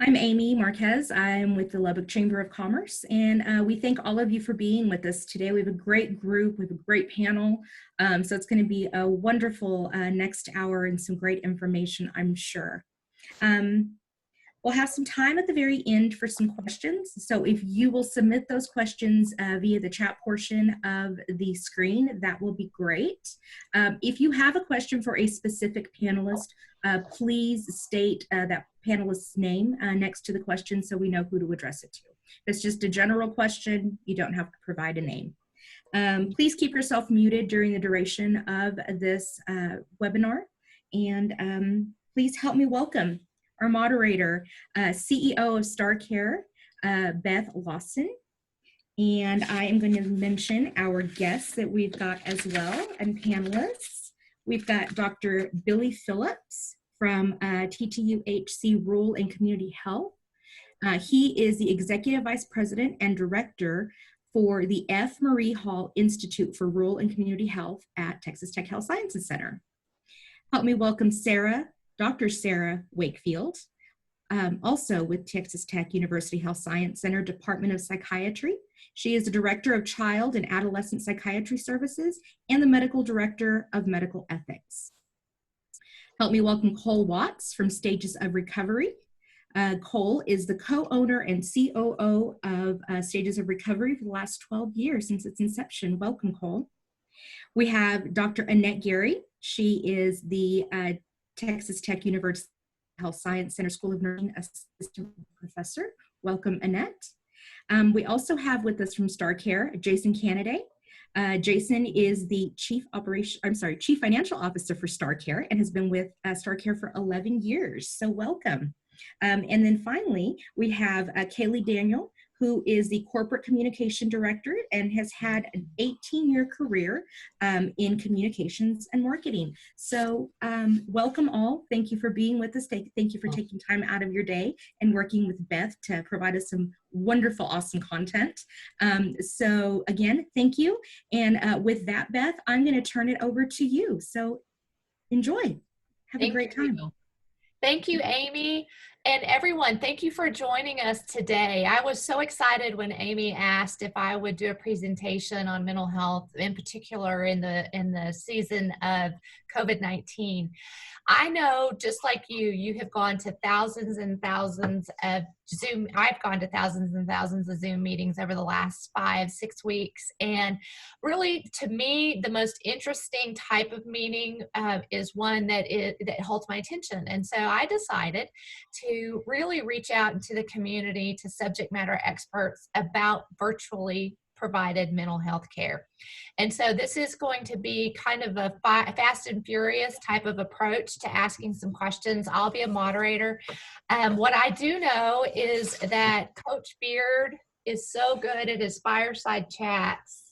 I'm Amy Marquez. I'm with the Lubbock Chamber of Commerce, and we thank all of you for being with us today. We have a great group, we have a great panel, so it's going to be a wonderful next hour and some great information, I'm sure. We'll have some time at the very end for some questions, so if you will submit those questions via the chat portion of the screen, that will be great. If you have a question for a specific panelist, please state that panelist's name next to the question so we know who to address it to. If it's just a general question, you don't have to provide a name. Please keep yourself muted during the duration of this webinar, and please help me welcome our moderator, CEO of StarrCare, Beth Lawson. And I am going to mention our guests that we've got as well and panelists. We've got Dr. Billy Phillips from TTUHC Rural and Community Health. He is the Executive Vice President and Director for the F. Marie Hall Institute for Rural and Community Health at Texas Tech Health Sciences Center. Help me welcome Dr. Sarah Wakefield, also with Texas Tech University Health Science Center Department of Psychiatry. She is the Director of Child and Adolescent Psychiatry Services and the Medical Director of Medical Ethics. Help me welcome Cole Watts from Stages of Recovery. Cole is the co-owner and COO of Stages of Recovery for the last 12 years since its inception. Welcome, Cole. We have Dr. Annette Gary. She is the Texas Tech University Health Science Center School of Nursing Assistant Professor. Welcome, Annette. We also have with us from StarrCare, Jason Canaday. Jason is the Chief Financial Officer for StarrCare and has been with StarrCare for 11 years. So welcome. And then finally, we have Kaylee Daniel, who is the Corporate Communication Director and has had an 18-year career in communications and marketing. So welcome all. Thank you for being with us. Thank you for taking time out of your day and working with Beth to provide us some wonderful, awesome content. So again, thank you. And with that, Beth, I'm going to turn it over to you. So enjoy. Have a great time. Thank you, Amy. And everyone, thank you for joining us today. I was so excited when Amy asked if I would do a presentation on mental health, in particular in the season of COVID-19. I know, just like you have gone to thousands and thousands of Zoom. I've gone to thousands and thousands of Zoom meetings over the last 5-6 weeks. And really, to me, the most interesting type of meeting is one that holds my attention. And so I decided to really reach out into the community to subject matter experts about virtually provided mental health care. And so this is going to be kind of a fast and furious type of approach to asking some questions. I'll be a moderator. What I do know is that Coach Beard is so good at his fireside chats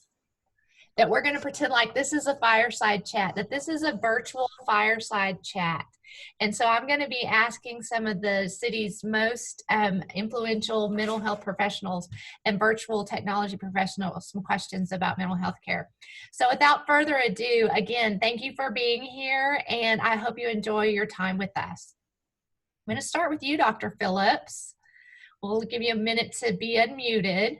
that we're going to pretend like this is a fireside chat, that this is a virtual fireside chat. And so I'm going to be asking some of the city's most influential mental health professionals and virtual technology professionals some questions about mental health care. So without further ado, again, thank you for being here, and I hope you enjoy your time with us. I'm going to start with you, Dr. Phillips. We'll give you a minute to be unmuted.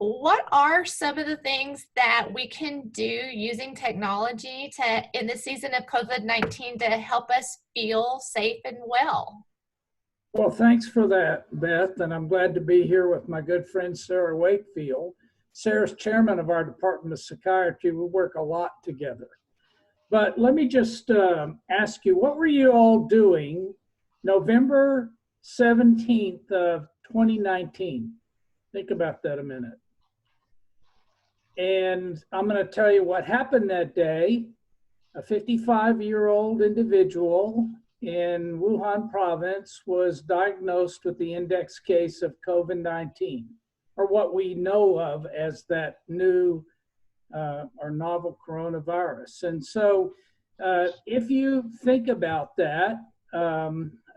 What are some of the things that we can do using technology in the season of COVID-19 to help us feel safe and well? Well, thanks for that, Beth, and I'm glad to be here with my good friend, Sarah Wakefield. Sarah's chairman of our Department of Psychiatry. We work a lot together. But let me just ask you, what were you all doing November 17th of 2019? Think about that a minute. And I'm going to tell you what happened that day. A 55-year-old individual in Wuhan province was diagnosed with the index case of COVID-19, or what we know of as that new or novel coronavirus. And so if you think about that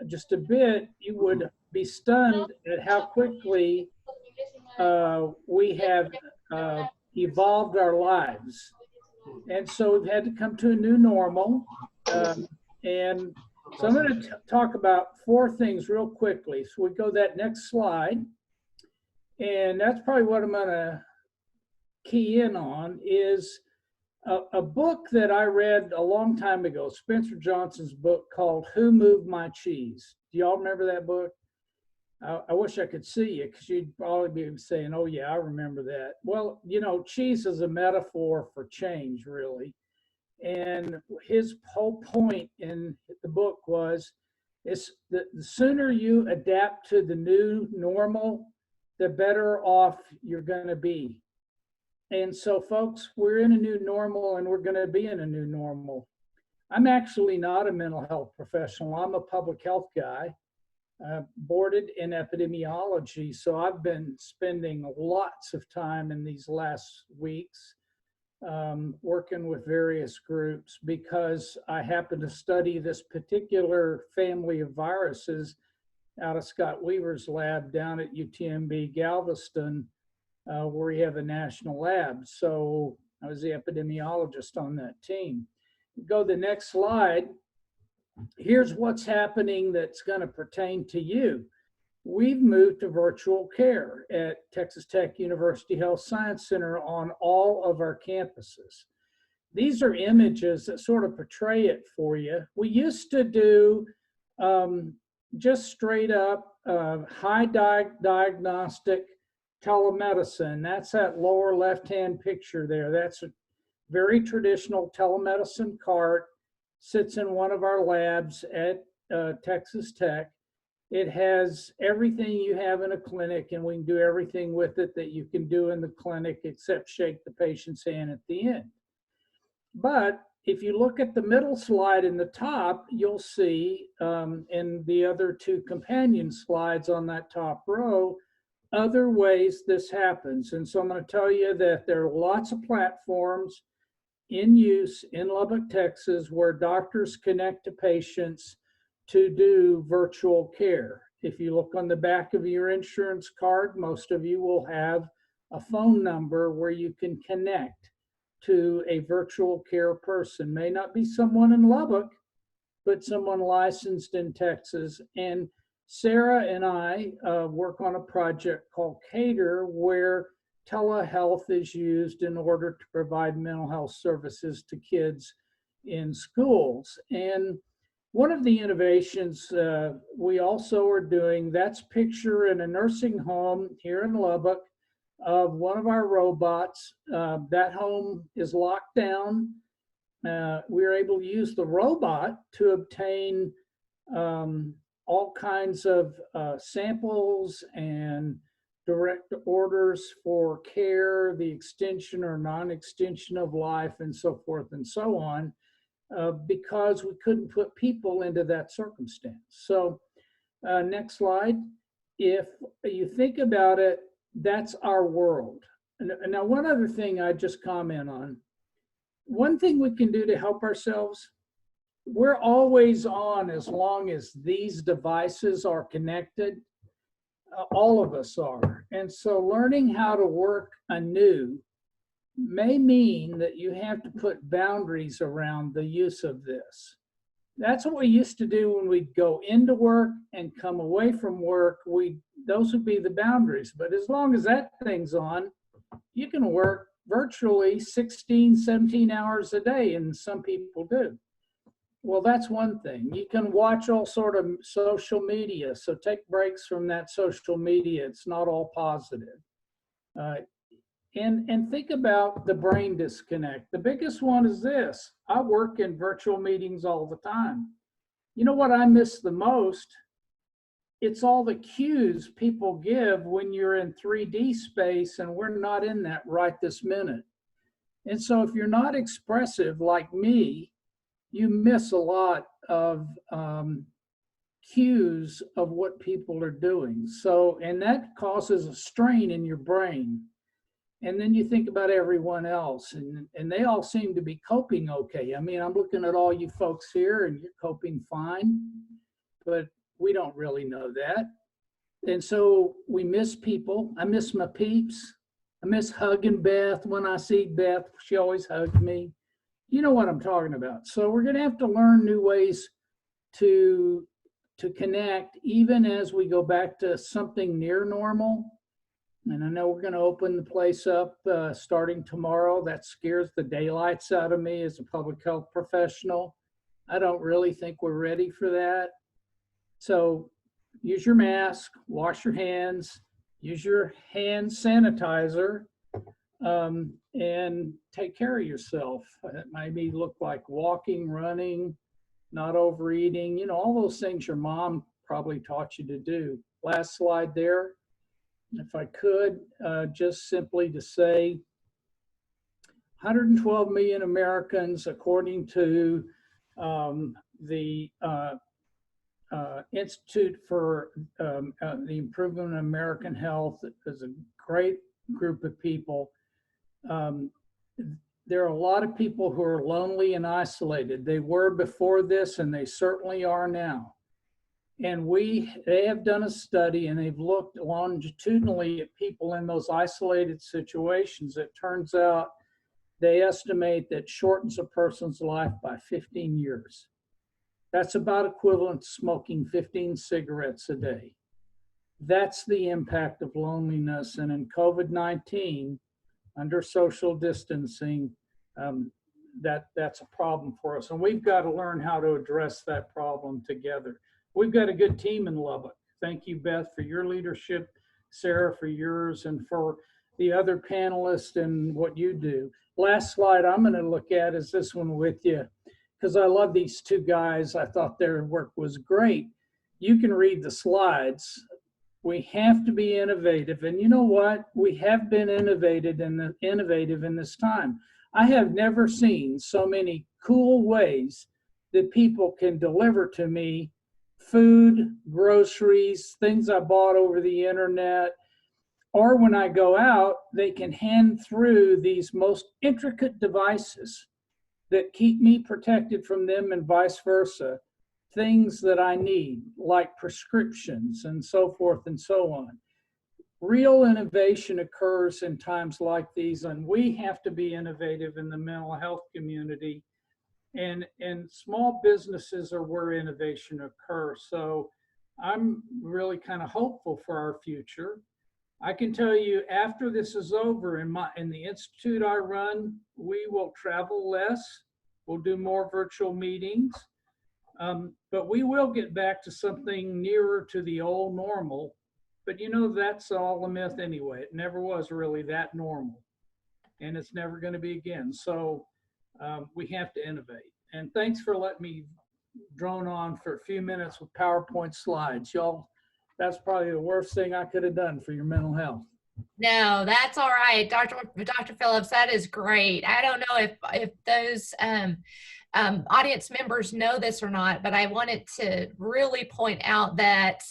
just a bit, you would be stunned at how quickly we have evolved our lives. And so we've had to come to a new normal. And So I'm going to talk about 4 things real quickly. So we go that next slide. And that's probably what I'm going to key in on is a book that I read a long time ago, Spencer Johnson's book called Who Moved My Cheese? Do y'all remember that book? I wish I could see you because you'd probably be saying, oh yeah, I remember that. Well, you know, cheese is a metaphor for change, really. And his whole point in the book was, it's the sooner you adapt to the new normal, the better off you're going to be. And so, folks, we're in a new normal and we're going to be in a new normal. I'm actually not a mental health professional. I'm a public health guy, boarded in epidemiology. So I've been spending lots of time in these last weeks working with various groups because I happen to study this particular family of viruses out of Scott Weaver's lab down at UTMB Galveston, where we have a national lab. So I was the epidemiologist on that team. Go to the next slide. Here's what's happening that's going to pertain to you. We've moved to virtual care at Texas Tech University Health Science Center on all of our campuses. These are images that sort of portray it for you. We used to do just straight up high diagnostic telemedicine. That's that lower left-hand picture there. That's a very traditional telemedicine cart, sits in one of our labs at Texas Tech. It has everything you have in a clinic, and we can do everything with it that you can do in the clinic except shake the patient's hand at the end. But if you look at the middle slide in the top, you'll see in the other 2 companion slides on that top row, other ways this happens. And so I'm going to tell you that there are lots of platforms in use in Lubbock, Texas, where doctors connect to patients to do virtual care. If you look on the back of your insurance card, most of you will have a phone number where you can connect to a virtual care person. May not be someone in Lubbock, but someone licensed in Texas. And Sarah and I work on a project called Cater, where telehealth is used in order to provide mental health services to kids in schools. And one of the innovations we also are doing, that's picture in a nursing home here in Lubbock of one of our robots. That home is locked down. We're able to use the robot to obtain all kinds of samples and direct orders for care, the extension or non-extension of life, and so forth and so on. Because we couldn't put people into that circumstance. So next slide. If you think about it, that's our world. And now one other thing I just comment on. One thing we can do to help ourselves, we're always on as long as these devices are connected. All of us are. And so learning how to work anew may mean that you have to put boundaries around the use of this. That's what we used to do when we'd go into work and come away from work. Those would be the boundaries. But as long as that thing's on, you can work virtually 16, 17 hours a day, and some people do. Well, that's one thing. You can watch all sort of social media. So take breaks from that social media. It's not all positive. And think about the brain disconnect. The biggest one is this. I work in virtual meetings all the time. You know what I miss the most? It's all the cues people give when you're in 3D space, and we're not in that right this minute. And so if you're not expressive like me, you miss a lot of cues of what people are doing. So, and that causes a strain in your brain. And then you think about everyone else, and they all seem to be coping okay. I mean, I'm looking at all you folks here, and you're coping fine, but we don't really know that. And so we miss people. I miss my peeps. I miss hugging Beth. When I see Beth, she always hugs me. You know what I'm talking about. So we're going to have to learn new ways to connect even as we go back to something near normal. And I know we're going to open the place up starting tomorrow. That scares the daylights out of me as a public health professional. I don't really think we're ready for that. So use your mask, wash your hands, use your hand sanitizer, and take care of yourself. It maybe look like walking, running, not overeating, you know, all those things your mom probably taught you to do. Last slide there. If I could, just simply to say 112 million Americans, according to the Institute for the Improvement of American Health, is a great group of people. There are a lot of people who are lonely and isolated. They were before this, and they certainly are now. And they have done a study, and they've looked longitudinally at people in those isolated situations. It turns out they estimate that shortens a person's life by 15 years. That's about equivalent to smoking 15 cigarettes a day. That's the impact of loneliness. And in COVID-19, under social distancing, that's a problem for us. And we've got to learn how to address that problem together. We've got a good team in Lubbock. Thank you, Beth, for your leadership, Sarah, for yours, and for the other panelists and what you do. Last slide I'm going to look at is this one with you, because I love these two guys. I thought their work was great. You can read the slides. We have to be innovative. And you know what? We have been innovative in this time. I have never seen so many cool ways that people can deliver to me food, groceries, things I bought over the internet, or when I go out, they can hand through these most intricate devices that keep me protected from them and vice versa. Things that I need, like prescriptions and so forth and so on. Real innovation occurs in times like these, and we have to be innovative in the mental health community. And small businesses are where innovation occurs. So I'm really kind of hopeful for our future. I can tell you after this is over in the institute I run, we will travel less. We'll do more virtual meetings. But we will get back to something nearer to the old normal. But you know, that's all a myth anyway. It never was really that normal. And it's never going to be again. So we have to innovate. And thanks for letting me drone on for a few minutes with PowerPoint slides. Y'all, that's probably the worst thing I could have done for your mental health. No, that's all right, Dr. Phillips. That is great. I don't know if those audience members know this or not, but I wanted to really point out that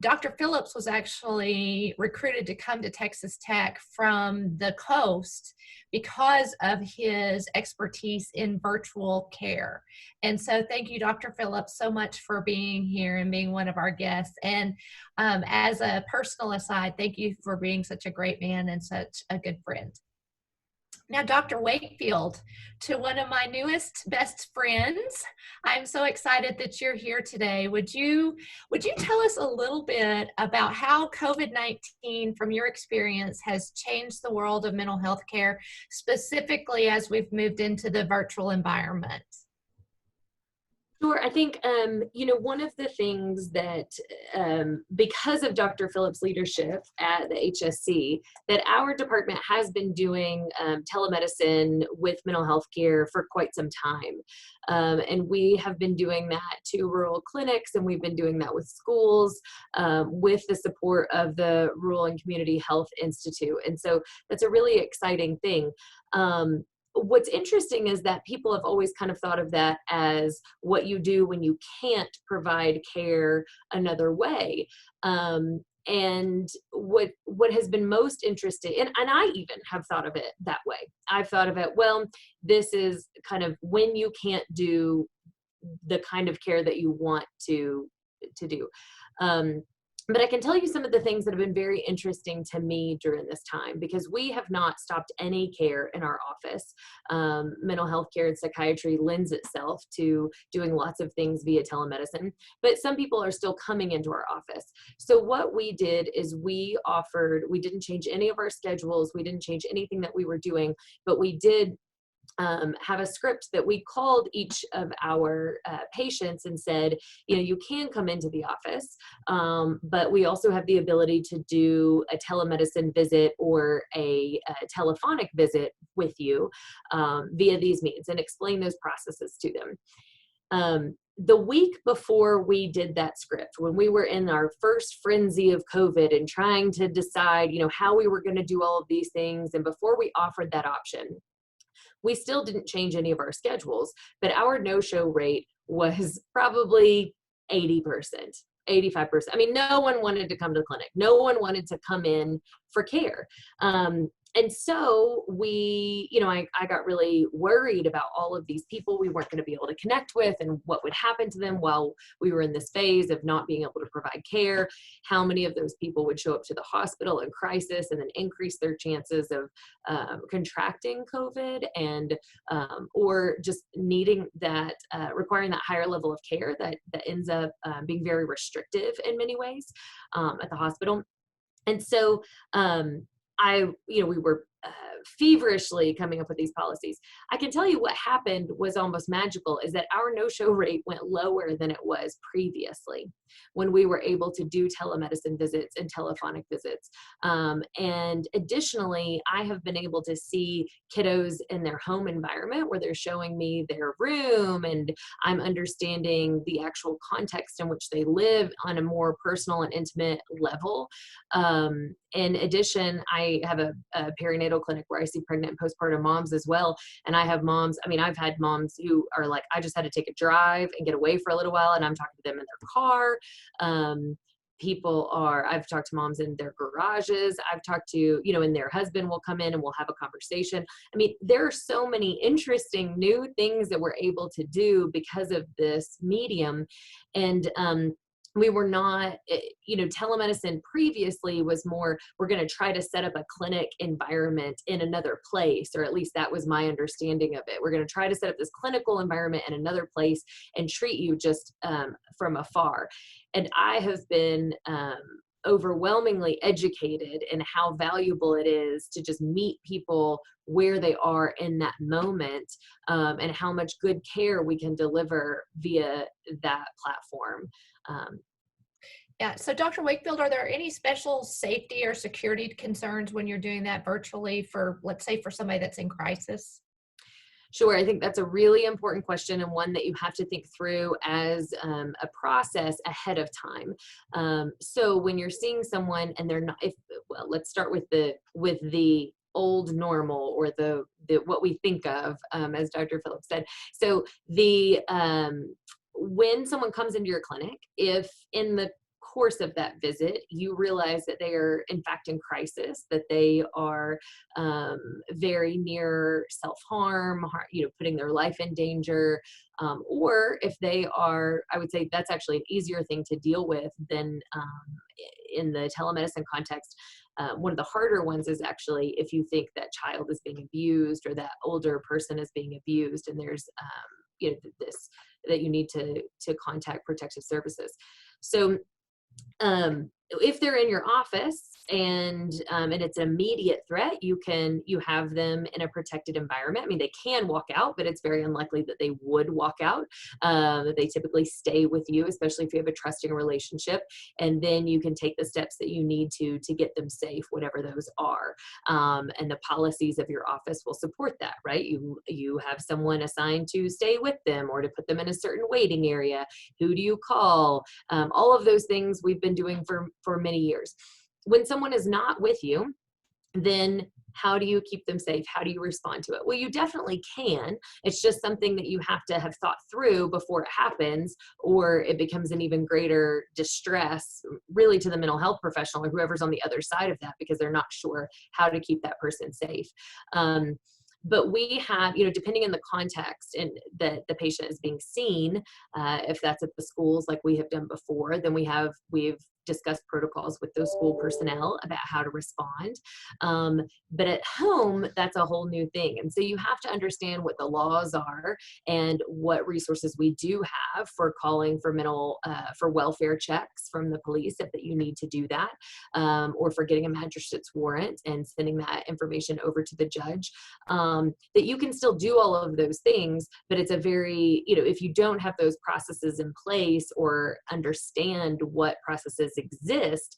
Dr. Phillips was actually recruited to come to Texas Tech from the coast because of his expertise in virtual care. And so thank you, Dr. Phillips, so much for being here and being one of our guests. And as a personal aside, thank you for being such a great man and such a good friend. Now, Dr. Wakefield, to one of my newest best friends, I'm so excited that you're here today. Would you tell us a little bit about how COVID-19, from your experience, has changed the world of mental health care, specifically as we've moved into the virtual environment? Sure. I think, one of the things that, because of Dr. Phillips' leadership at the HSC, that our department has been doing telemedicine with mental health care for quite some time. And we have been doing that to rural clinics, and we've been doing that with schools, with the support of the Rural and Community Health Institute. And so that's a really exciting thing. What's interesting is that people have always kind of thought of that as what you do when you can't provide care another way. And what has been most interesting, and I even have thought of it that way. I've thought of it, well, this is kind of when you can't do the kind of care that you want to do. But I can tell you some of the things that have been very interesting to me during this time, because we have not stopped any care in our office. Mental health care and psychiatry lends itself to doing lots of things via telemedicine, but some people are still coming into our office. So what we did is we didn't change any of our schedules. We didn't change anything that we were doing, but we did have a script that we called each of our patients and said, you can come into the office, but we also have the ability to do a telemedicine visit or a telephonic visit with you via these means, and explain those processes to them. The week before we did that script, when we were in our first frenzy of COVID and trying to decide, how we were going to do all of these things, and before we offered that option, we still didn't change any of our schedules, but our no-show rate was probably 80%, 85%. I mean, no one wanted to come to the clinic. No one wanted to come in for care. And so I got really worried about all of these people we weren't going to be able to connect with, and what would happen to them while we were in this phase of not being able to provide care. How many of those people would show up to the hospital in crisis and then increase their chances of contracting COVID and or just needing that, requiring that higher level of care that ends up being very restrictive in many ways at the hospital. And so we were feverishly coming up with these policies. I can tell you what happened was almost magical, is that our no-show rate went lower than it was previously when we were able to do telemedicine visits and telephonic visits. And additionally, I have been able to see kiddos in their home environment where they're showing me their room, and I'm understanding the actual context in which they live on a more personal and intimate level. In addition, I have a perinatal clinic where I see pregnant and postpartum moms as well. And I have moms, I've had moms who are like, I just had to take a drive and get away for a little while, and I'm talking to them in their car. I've talked to moms in their garages. I've talked to, and their husband will come in and we'll have a conversation. There are so many interesting new things that we're able to do because of this medium. And, we were not, telemedicine previously was more, we're going to try to set up a clinic environment in another place, or at least that was my understanding of it. We're going to try to set up this clinical environment in another place and treat you just from afar. And I have been overwhelmingly educated in how valuable it is to just meet people where they are in that moment, and how much good care we can deliver via that platform. Yeah. So Dr. Wakefield, are there any special safety or security concerns when you're doing that virtually for, let's say, for somebody that's in crisis? Sure. I think that's a really important question, and one that you have to think through as a process ahead of time. So when you're seeing someone and they're not, let's start with the old normal, or the what we think of, as Dr. Phillips said. So when someone comes into your clinic, if in the course of that visit you realize that they are in fact in crisis, that they are very near self-harm, putting their life in danger, or if they are, I would say that's actually an easier thing to deal with than in the telemedicine context. One of the harder ones is actually if you think that child is being abused, or that older person is being abused, and there's this that you need to contact protective services. So if they're in your office and it's an immediate threat, you have them in a protected environment. They can walk out, but it's very unlikely that they would walk out. They typically stay with you, especially if you have a trusting relationship, and then you can take the steps that you need to get them safe, whatever those are. And the policies of your office will support that, right? You have someone assigned to stay with them, or to put them in a certain waiting area. Who do you call? All of those things we've been doing for many years. When someone is not with you, then how do you keep them safe? How do you respond to it? Well, you definitely can. It's just something that you have to have thought through before it happens, or it becomes an even greater distress, really, to the mental health professional or whoever's on the other side of that, because they're not sure how to keep that person safe. But we have, depending on the context and that the patient is being seen, if that's at the schools like we have done before, then we've discuss protocols with those school personnel about how to respond. But at home, that's a whole new thing. And so you have to understand what the laws are and what resources we do have for calling for for welfare checks from the police if that you need to do that, or for getting a magistrate's warrant and sending that information over to the judge. That you can still do all of those things, but it's a very, if you don't have those processes in place or understand what processes exist,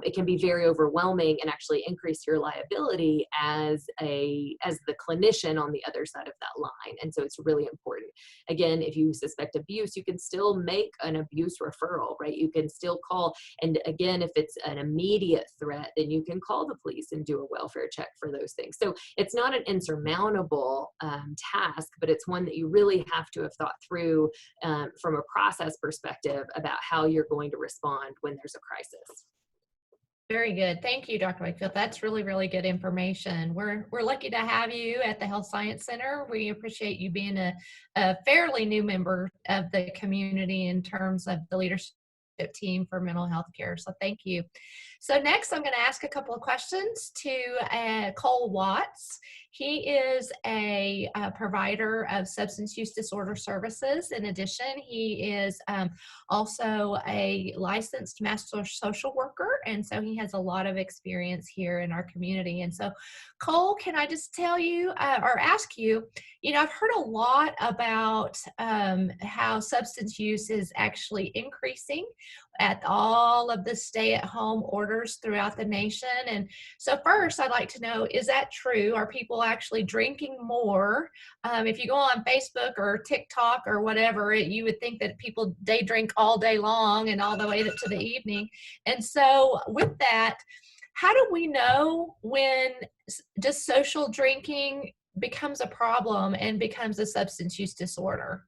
it can be very overwhelming and actually increase your liability as the clinician on the other side of that line. And so it's really important. Again, if you suspect abuse, you can still make an abuse referral, right? You can still call. And again, if it's an immediate threat, then you can call the police and do a welfare check for those things. So it's not an insurmountable task, but it's one that you really have to have thought through from a process perspective about how you're going to respond when there's a crisis. Very good. Thank you, Dr. Wakefield. That's really, really good information. We're lucky to have you at the Health Science Center. We appreciate you being a fairly new member of the community in terms of the leadership team for mental health care. So thank you. So next, I'm going to ask a couple of questions to Cole Watts. He is a provider of substance use disorder services. In addition, he is also a licensed master social worker, and so he has a lot of experience here in our community. And so, Cole, can I just tell you or ask you, I've heard a lot about how substance use is actually increasing at all of the stay-at-home orders throughout the nation. And so first, I'd like to know, is that true? Are people actually drinking more? If you go on Facebook or TikTok or whatever, you would think that people, they drink all day long and all the way up to the evening. And so with that, how do we know when just social drinking becomes a problem and becomes a substance use disorder?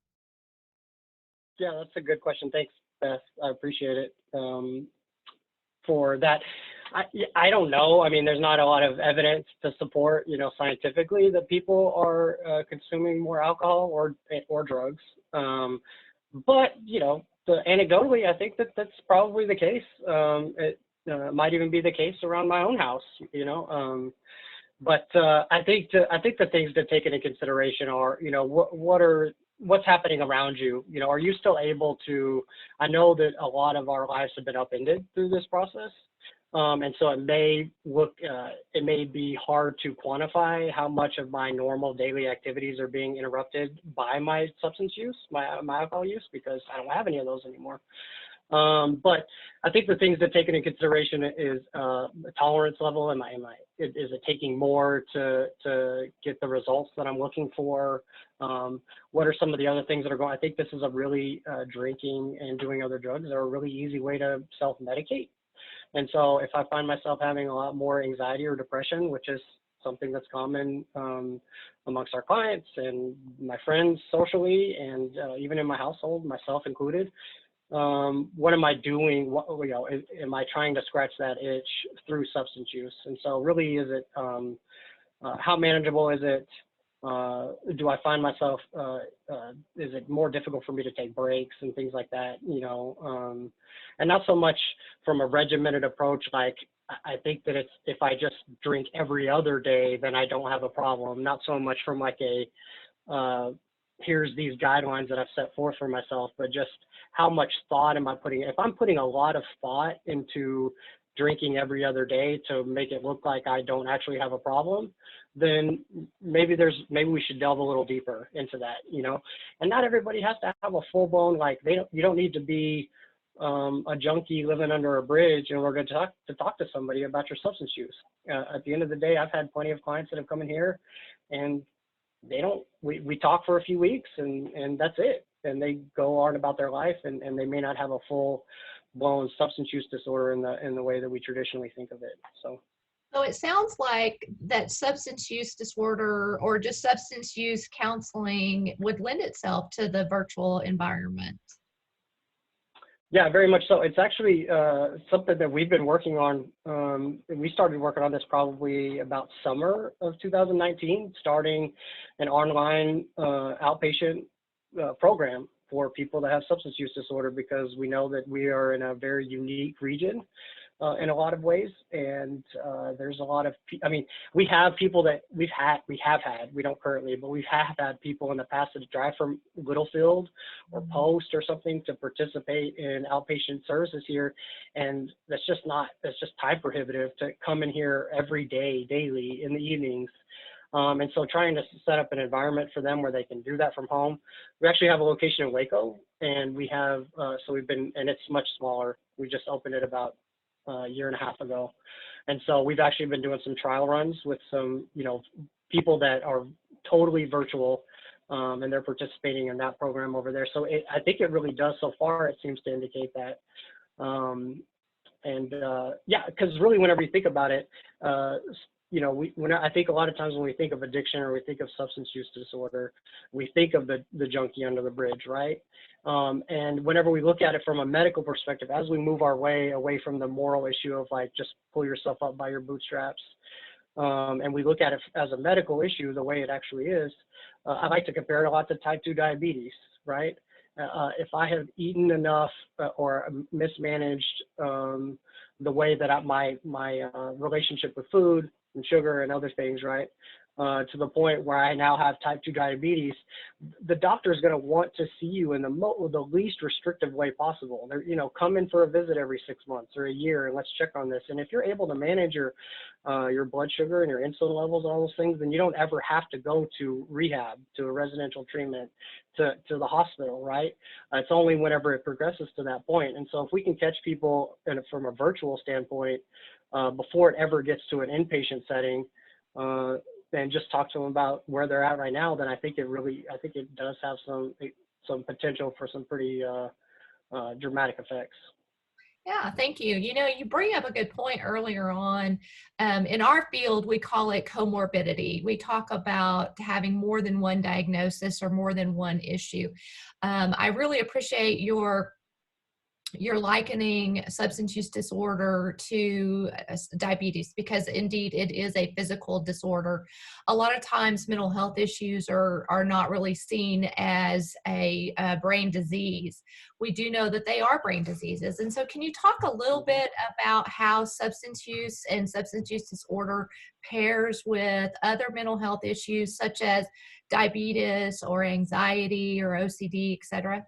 Yeah, that's a good question. Thanks, Beth. I appreciate it for that. I don't know. I mean, there's not a lot of evidence to support, scientifically that people are consuming more alcohol or drugs. But, anecdotally, I think that's probably the case. It might even be the case around my own house, But I think the things to take into consideration are, what's happening around you? Are you still able to? I know that a lot of our lives have been upended through this process, and so it may be hard to quantify how much of my normal daily activities are being interrupted by my substance use, my alcohol use, because I don't have any of those anymore. But I think the things to take into consideration is the tolerance level. Is it taking more to get the results that I'm looking for? What are some of the other things that are going? I think this is a really drinking and doing other drugs are a really easy way to self-medicate. And so if I find myself having a lot more anxiety or depression, which is something that's common amongst our clients and my friends socially, and even in my household, myself included, what am I doing? Am I trying to scratch that itch through substance use? And so really, is it, how manageable is it? Do I find myself, is it more difficult for me to take breaks and things like that, and not so much from a regimented approach. Like, I think that if I just drink every other day, then I don't have a problem. Not so much from like here's these guidelines that I've set forth for myself, but just how much thought am I putting? If I'm putting a lot of thought into drinking every other day to make it look like I don't actually have a problem, then maybe we should delve a little deeper into that, and not everybody has to have a full blown, like you don't need to be a junkie living under a bridge in order to talk to somebody about your substance use. At the end of the day, I've had plenty of clients that have come in here and we talk for a few weeks and that's it. And they go on about their life and they may not have a full blown substance use disorder in the way that we traditionally think of it. So it sounds like that substance use disorder or just substance use counseling would lend itself to the virtual environment. Yeah, very much so. It's actually something that we've been working on. We started working on this probably about summer of 2019, starting an online outpatient program for people that have substance use disorder, because we know that we are in a very unique region in a lot of ways. And there's a lot of, I mean, we have people that we have had, we don't currently, but we have had people in the past that drive from Littlefield or Post or something to participate in outpatient services here. And that's just time prohibitive to come in here every day, daily in the evenings. And so trying to set up an environment for them where they can do that from home. We actually have a location in Waco, and we have, so we've been, and it's much smaller. We just opened it about a year and a half ago. And so we've actually been doing some trial runs with some, people that are totally virtual, and they're participating in that program over there. So I think it really does, so far, it seems to indicate that. Yeah, because really whenever you think about it, I think a lot of times when we think of addiction or we think of substance use disorder, we think of the junkie under the bridge, right? And whenever we look at it from a medical perspective, as we move our way away from the moral issue of like, just pull yourself up by your bootstraps, and we look at it as a medical issue, the way it actually is, I like to compare it a lot to type 2 diabetes, right? If I have eaten enough or mismanaged the way that my relationship with food and sugar and other things, right, to the point where I now have type 2 diabetes, the doctor is going to want to see you in the least restrictive way possible. They're, come in for a visit every 6 months or a year, and let's check on this. And if you're able to manage your blood sugar and your insulin levels, all those things, then you don't ever have to go to rehab, to a residential treatment, to the hospital, right? It's only whenever it progresses to that point. And so if we can catch people from a virtual standpoint before it ever gets to an inpatient setting, and just talk to them about where they're at right now, then I think it does have some potential for some pretty dramatic effects. Yeah, thank you. You bring up a good point earlier on. In our field, we call it comorbidity. We talk about having more than one diagnosis or more than one issue. I really appreciate your likening substance use disorder to diabetes, because indeed it is a physical disorder. A lot of times mental health issues are not really seen as a brain disease. We do know that they are brain diseases. And so can you talk a little bit about how substance use and substance use disorder pairs with other mental health issues such as diabetes or anxiety or OCD, et cetera?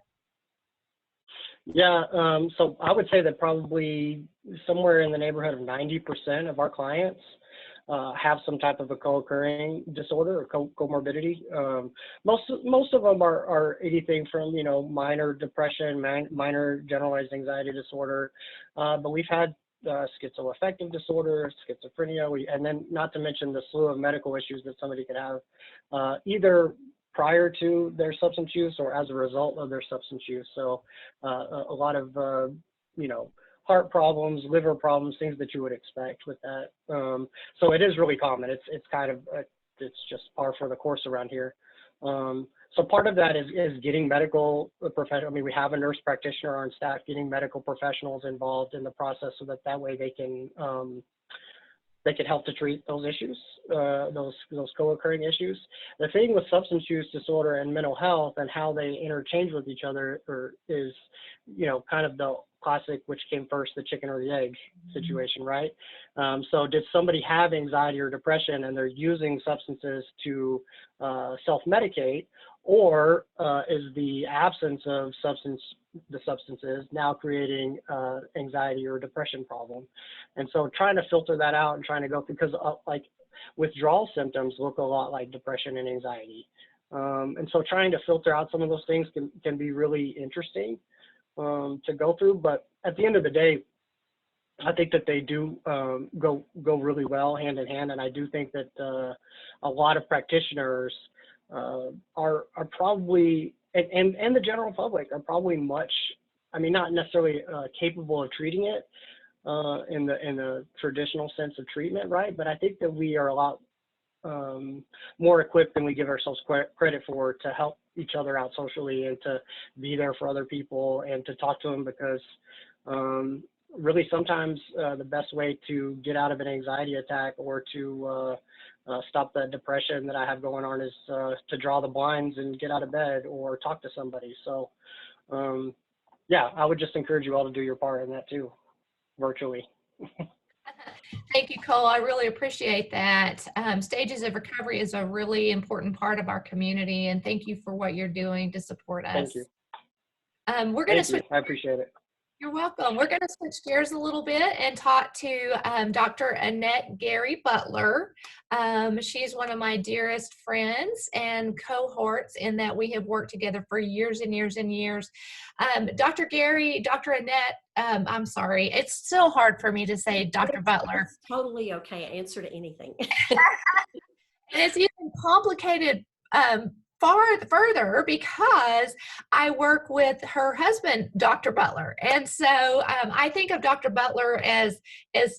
Yeah, so I would say that probably somewhere in the neighborhood of 90% of our clients have some type of a co-occurring disorder or comorbidity. Most of them are anything from, minor depression, minor generalized anxiety disorder, but we've had schizoaffective disorder, schizophrenia, and then not to mention the slew of medical issues that somebody could have, either prior to their substance use or as a result of their substance use. So a lot of, heart problems, liver problems, things that you would expect with that. So it is really common. It's kind of, it's just par for the course around here. So part of that is getting medical professional. I mean, we have a nurse practitioner on staff, getting medical professionals involved in the process so that way they can help to treat those issues, those co-occurring issues. The thing with substance use disorder and mental health and how they interchange with each other is, kind of the classic which came first, the chicken or the egg situation, right? So did somebody have anxiety or depression and they're using substances to self-medicate, or is the absence of the substances now creating anxiety or depression problem? And so trying to filter that out and trying to go through, because like withdrawal symptoms look a lot like depression and anxiety. And so trying to filter out some of those things can be really interesting to go through. But at the end of the day, I think that they do go really well hand in hand. And I do think that a lot of practitioners are probably, and the general public are probably not necessarily capable of treating it in the traditional sense of treatment, right? But I think that we are a lot more equipped than we give ourselves credit for to help each other out socially and to be there for other people and to talk to them, because really sometimes the best way to get out of an anxiety attack or to stop the depression that I have going on is to draw the blinds and get out of bed or talk to somebody. So yeah, I would just encourage you all to do your part in that too, virtually. Thank you, Cole. I really appreciate that. Stages of Recovery is a really important part of our community, and thank you for what you're doing to support us. Thank you. We're going to switch. I appreciate it. You're welcome. We're going to switch gears a little bit and talk to Dr. Annette Gary Butler. She's one of my dearest friends and cohorts in that we have worked together for years and years and years. Dr. Annette, I'm sorry. It's so hard for me to say Dr. Butler. It's totally okay. Answer to anything. And it's even complicated further because I work with her husband, Dr. Butler. And so I think of Dr. Butler as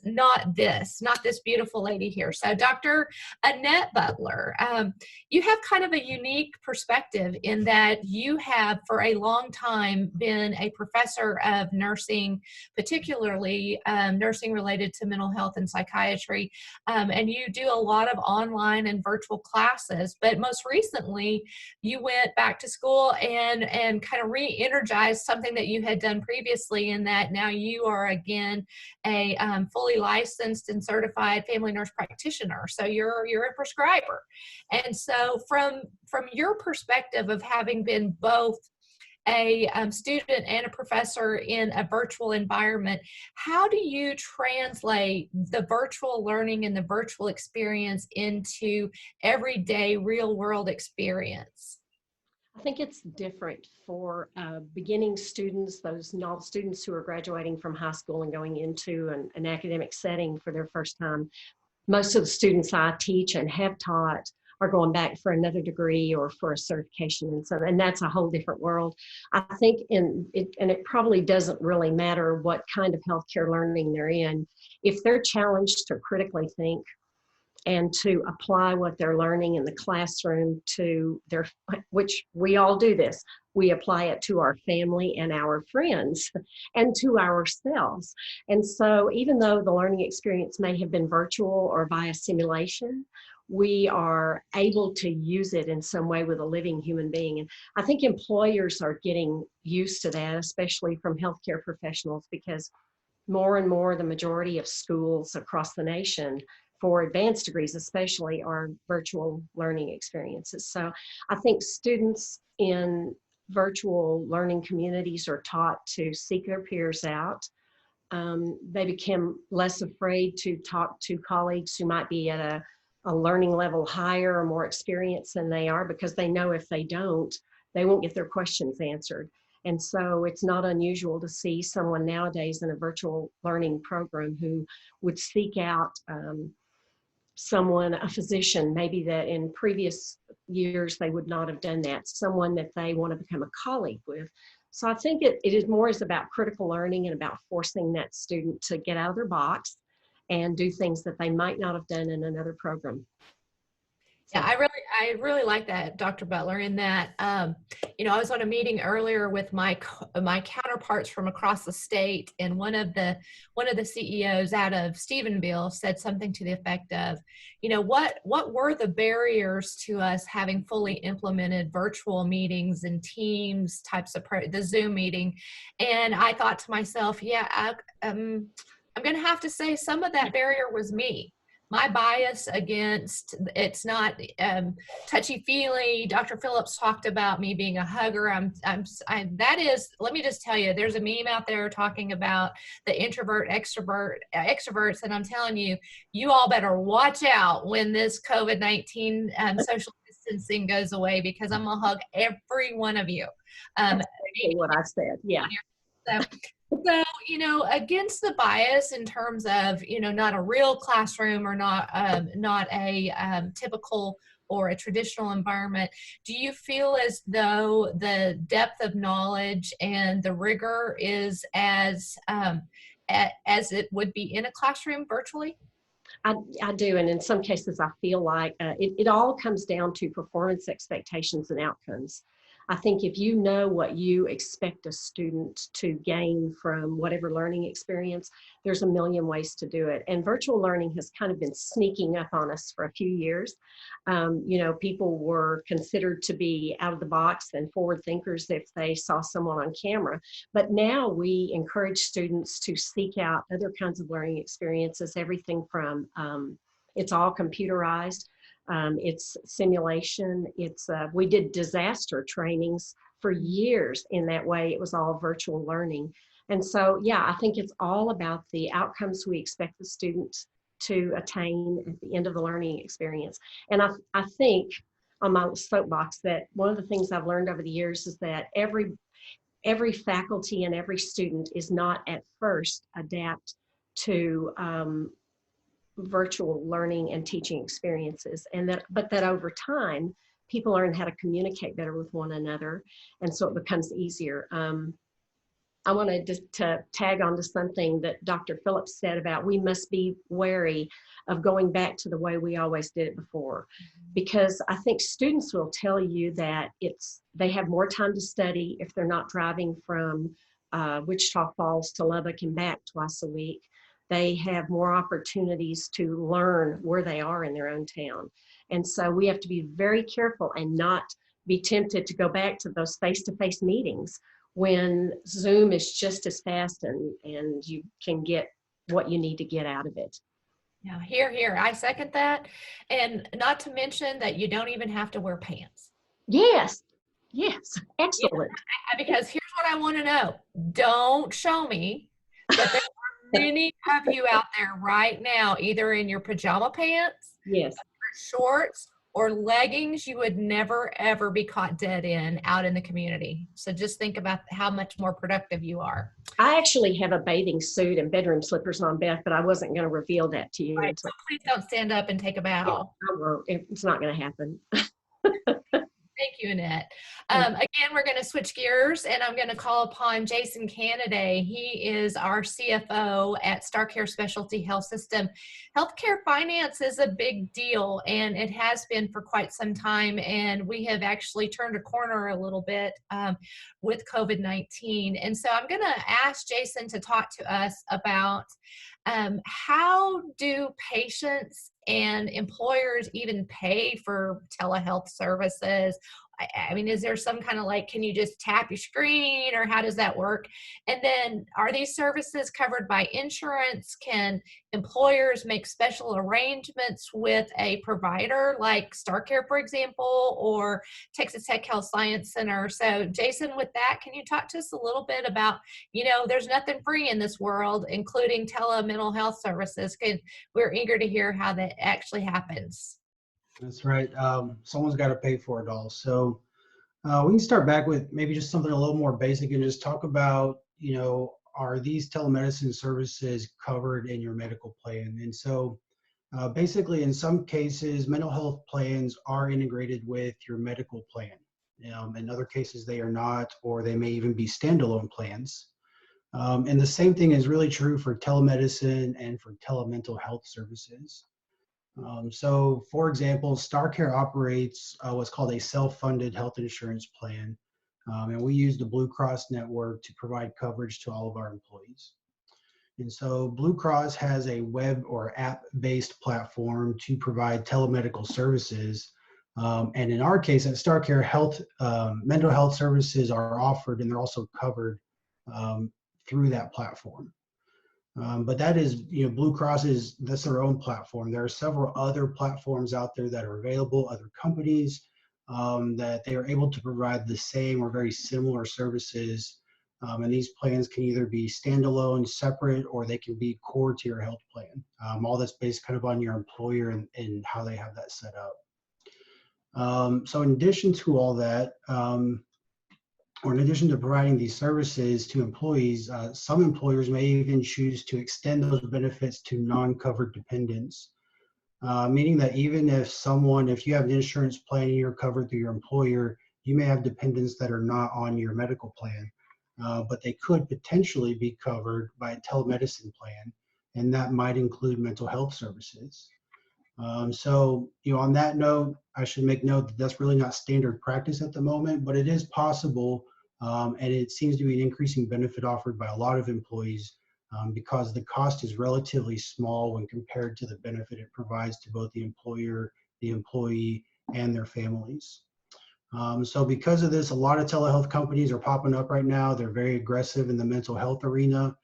not this beautiful lady here. So Dr. Annette Butler, you have kind of a unique perspective in that you have for a long time been a professor of nursing, particularly nursing related to mental health and psychiatry. And you do a lot of online and virtual classes, but most recently, you went back to school and kind of re-energized something that you had done previously, in that now you are again a fully licensed and certified family nurse practitioner. So you're a prescriber. And so from your perspective of having been both a student and a professor in a virtual environment, how do you translate the virtual learning and the virtual experience into everyday real world experience? I think it's different for beginning students, those students who are graduating from high school and going into an academic setting for their first time. Most of the students I teach and have taught are going back for another degree or for a certification, and that's a whole different world. I think and it probably doesn't really matter what kind of healthcare learning they're in. If they're challenged to critically think and to apply what they're learning in the classroom to their, which we all do this, we apply it to our family and our friends and to ourselves. And so even though the learning experience may have been virtual or via simulation, we are able to use it in some way with a living human being. And I think employers are getting used to that, especially from healthcare professionals, because more and more the majority of schools across the nation for advanced degrees especially are virtual learning experiences. So I think students in virtual learning communities are taught to seek their peers out. They become less afraid to talk to colleagues who might be at a learning level higher or more experienced than they are, because they know if they don't, they won't get their questions answered. And so it's not unusual to see someone nowadays in a virtual learning program who would seek out someone, a physician, maybe that in previous years they would not have done that, someone that they want to become a colleague with. So I think it is more about critical learning and about forcing that student to get out of their box and do things that they might not have done in another program. Yeah, I really like that, Dr. Butler, in that, I was on a meeting earlier with my counterparts from across the state, and one of the CEOs out of Stephenville said something to the effect of, what were the barriers to us having fully implemented virtual meetings and Teams types of the Zoom meeting? And I thought to myself, I'm going to have to say some of that barrier was me. My bias against, it's not touchy-feely. Dr. Phillips talked about me being a hugger. Let me just tell you, there's a meme out there talking about the introvert extroverts, and I'm telling you, you all better watch out when this COVID-19 social distancing goes away, because I'm gonna hug every one of you. That's exactly what I said, yeah. So, against the bias in terms of, not a real classroom or not a typical or a traditional environment, do you feel as though the depth of knowledge and the rigor is as it would be in a classroom virtually? I do, and in some cases I feel like it all comes down to performance expectations and outcomes. I think if you know what you expect a student to gain from whatever learning experience, there's a million ways to do it. And virtual learning has kind of been sneaking up on us for a few years. People were considered to be out of the box and forward thinkers if they saw someone on camera. But now we encourage students to seek out other kinds of learning experiences, everything from it's all computerized. It's simulation. We did disaster trainings for years in that way. It was all virtual learning. And so, yeah, I think it's all about the outcomes we expect the students to attain at the end of the learning experience. And I think on my soapbox that one of the things I've learned over the years is that every faculty and every student is not at first adapt to virtual learning and teaching experiences, but that over time people learn how to communicate better with one another, and so it becomes easier. I wanted to tag on to something that Dr. Phillips said about we must be wary of going back to the way we always did it before, because I think students will tell you that they have more time to study if they're not driving from Wichita Falls to Lubbock and back twice a week. They have more opportunities to learn where they are in their own town. And so we have to be very careful and not be tempted to go back to those face-to-face meetings when Zoom is just as fast and you can get what you need to get out of it. Yeah, here. I second that. And not to mention that you don't even have to wear pants. Yes, excellent. Because here's what I want to know. Don't show me that there are many of you out there right now, either in your pajama pants, yes, shorts, or leggings you would never, ever be caught dead in out in the community. So just think about how much more productive you are. I actually have a bathing suit and bedroom slippers on, Beth, but I wasn't going to reveal that to you. Right, so please don't stand up and take a bow. I won't. It's not going to happen. Thank you, Annette. Again, we're going to switch gears, and I'm going to call upon Jason Canaday. He is our CFO at StarrCares Specialty Health System. Healthcare finance is a big deal, and it has been for quite some time, and we have actually turned a corner a little bit with COVID-19. And so I'm going to ask Jason to talk to us about how do patients and employers even pay for telehealth services? I mean, is there some kind of can you just tap your screen, or how does that work? And then are these services covered by insurance? Can employers make special arrangements with a provider like StarrCare, for example, or Texas Tech Health Science Center? So Jason, with that, can you talk to us a little bit about, there's nothing free in this world, including telemental health services. We're eager to hear how that actually happens. That's right. Someone's got to pay for it all. So we can start back with maybe just something a little more basic and just talk about, are these telemedicine services covered in your medical plan? And so basically, in some cases, mental health plans are integrated with your medical plan. In other cases, they are not, or they may even be standalone plans. And the same thing is really true for telemedicine and for telemental health services. So, for example, StarrCare operates what's called a self-funded health insurance plan, and we use the Blue Cross network to provide coverage to all of our employees. And so Blue Cross has a web or app-based platform to provide telemedical services. And in our case at StarrCare, mental health services are offered, and they're also covered through that platform. But that is, Blue Cross that's their own platform. There are several other platforms out there that are available, other companies that they are able to provide the same or very similar services. And these plans can either be standalone, separate, or they can be core to your health plan. All that's based kind of on your employer and how they have that set up. So in addition to all that, or in addition to providing these services to employees, some employers may even choose to extend those benefits to non-covered dependents, meaning that even if you have an insurance plan and you're covered through your employer, you may have dependents that are not on your medical plan, but they could potentially be covered by a telemedicine plan, and that might include mental health services. So, on that note, I should make note that that's really not standard practice at the moment, but it is possible, and it seems to be an increasing benefit offered by a lot of employees because the cost is relatively small when compared to the benefit it provides to both the employer, the employee, and their families. So because of this, a lot of telehealth companies are popping up right now. They're very aggressive in the mental health arena,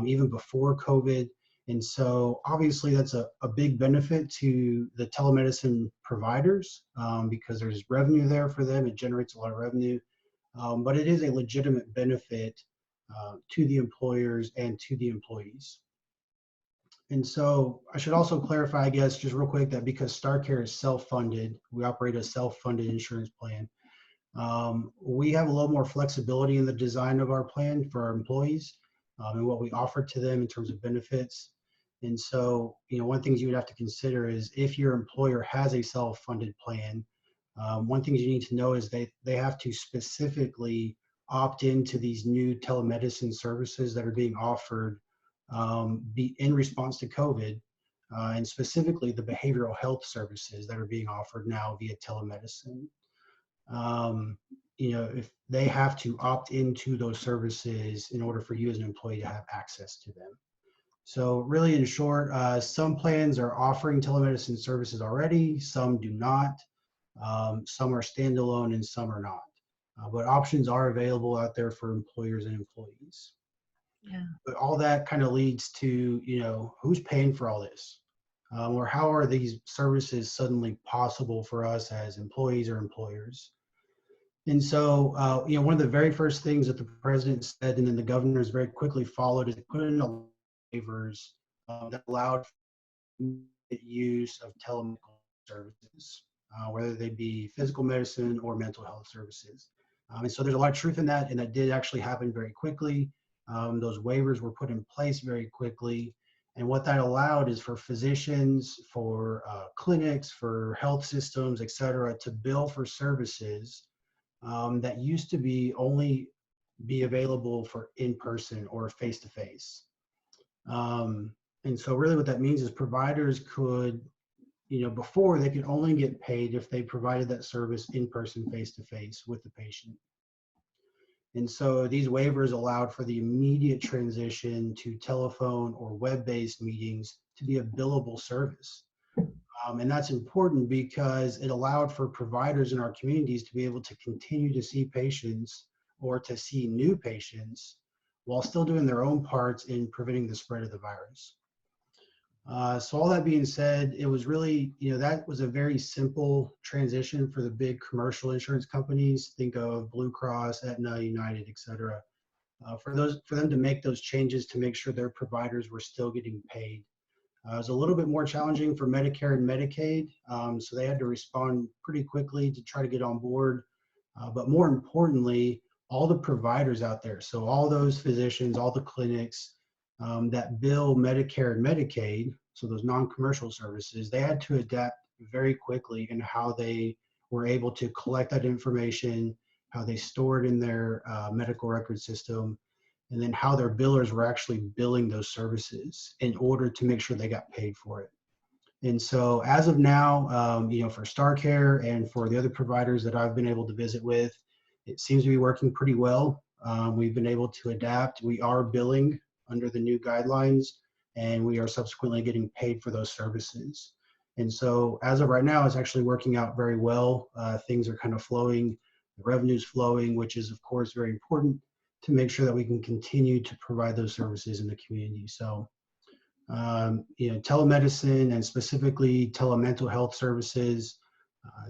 even before COVID. And so obviously that's a big benefit to the telemedicine providers because there's revenue there for them. It generates a lot of revenue, but it is a legitimate benefit to the employers and to the employees. And so I should also clarify, I guess, just real quick, that because StarrCare is self-funded, we operate a self-funded insurance plan. We have a little more flexibility in the design of our plan for our employees and what we offer to them in terms of benefits. And so, one of the things you would have to consider is if your employer has a self-funded plan, one thing you need to know is they have to specifically opt into these new telemedicine services that are being offered be in response to COVID, and specifically the behavioral health services that are being offered now via telemedicine. If they have to opt into those services in order for you as an employee to have access to them. So really, in short, some plans are offering telemedicine services already, some do not. Some are standalone and some are not. But options are available out there for employers and employees. Yeah. But all that kind of leads to, who's paying for all this? Or how are these services suddenly possible for us as employees or employers? And so, one of the very first things that the president said, and then the governors very quickly followed, is put in waivers that allowed use of telemedical services, whether they be physical medicine or mental health services. And so there's a lot of truth in that, and that did actually happen very quickly. Those waivers were put in place very quickly. And what that allowed is for physicians, for clinics, for health systems, et cetera, to bill for services that used to be only be available for in-person or face-to-face. And so really what that means is providers could, before they could only get paid if they provided that service in-person, face-to-face with the patient. And so these waivers allowed for the immediate transition to telephone or web-based meetings to be a billable service. And that's important because it allowed for providers in our communities to be able to continue to see patients or to see new patients while still doing their own parts in preventing the spread of the virus. So all that being said, it was really, that was a very simple transition for the big commercial insurance companies. Think of Blue Cross, Aetna, United, et cetera. For them to make those changes to make sure their providers were still getting paid. It was a little bit more challenging for Medicare and Medicaid, so they had to respond pretty quickly to try to get on board. But more importantly, all the providers out there, so all those physicians, all the clinics that bill Medicare and Medicaid, so those non-commercial services, they had to adapt very quickly in how they were able to collect that information, how they store it in their medical record system, and then how their billers were actually billing those services in order to make sure they got paid for it. And so as of now, for StarrCare and for the other providers that I've been able to visit with, it seems to be working pretty well. We've been able to adapt. We are billing under the new guidelines, and we are subsequently getting paid for those services. And so as of right now, it's actually working out very well. Things are kind of flowing, the revenue's flowing, which is of course very important to make sure that we can continue to provide those services in the community. So, telemedicine and specifically telemental health services,